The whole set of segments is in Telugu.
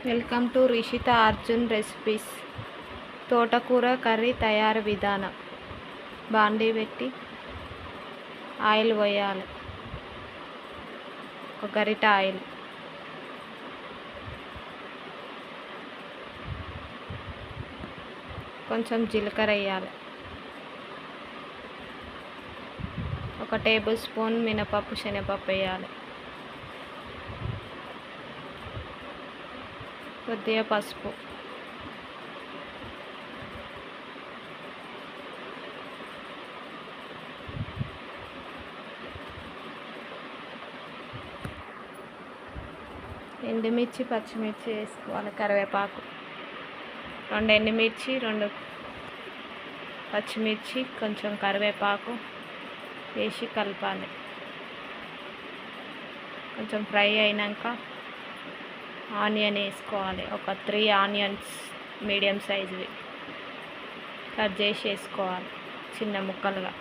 Welcome to Rishitha Arjun recipes. తోటకూర కర్రీ తయారు విధానం. బాండీ పెట్టి ఆయిల్ పోయాలి, ఒక గరిట ఆయిల్, కొంచెం జీలకర్ర వేయాలి, ఒక టేబుల్ స్పూన్ మినపప్పు శనగపప్పు వేయాలి, కొద్దిగా పసుపు, ఎండుమిర్చి పచ్చిమిర్చి వేసుకోవాలి, కరివేపాకు, 2 ఎండుమిర్చి 2 పచ్చిమిర్చి కొంచెం కరివేపాకు వేసి కలపాలి. కొంచెం ఫ్రై అయినాక ఆనియన్ వేసుకోవాలి. ఒక 3 ఆనియన్స్ మీడియం సైజువి కట్ చేసి వేసుకోవాలి చిన్న ముక్కలుగా.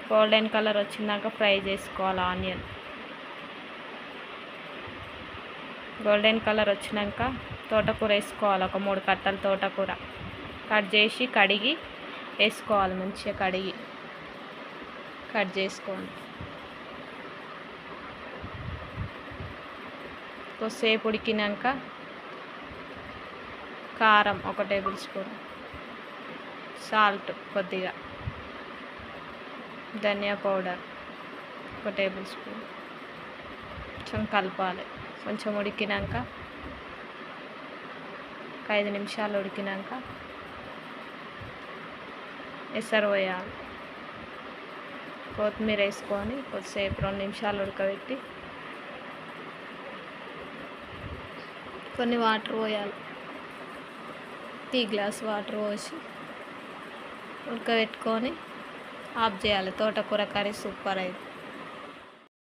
గోల్డెన్ కలర్ వచ్చిందాక ఫ్రై చేసుకోవాలి ఆనియన్. గోల్డెన్ కలర్ వచ్చినాక తోటకూర వేసుకోవాలి. ఒక 3 కట్టలు తోటకూర కట్ చేసి కడిగి వేసుకోవాలి. మంచిగా కడిగి కట్ చేసుకోండి. కొద్దిసేపు ఉడికినాక కారం 1 టేబుల్ స్పూన్, సాల్ట్ కొద్దిగా, ధనియా పౌడర్ 1 టేబుల్ స్పూన్, కొంచెం కలపాలి. కొంచెం ఉడికినాక 5 నిమిషాలు ఉడికినాక ఎసరు వేయాలి. కొత్తిమీర వేసుకొని కొద్దిసేపు 2 నిమిషాలు ఉడకబెట్టి కొన్ని వాటర్ పోయాలి. టీ గ్లాస్ వాటర్ పోసి ఉడకబెట్టుకొని ఆఫ్ చేయాలి. తోటకూర కర్రీ సూపర్ అయింది.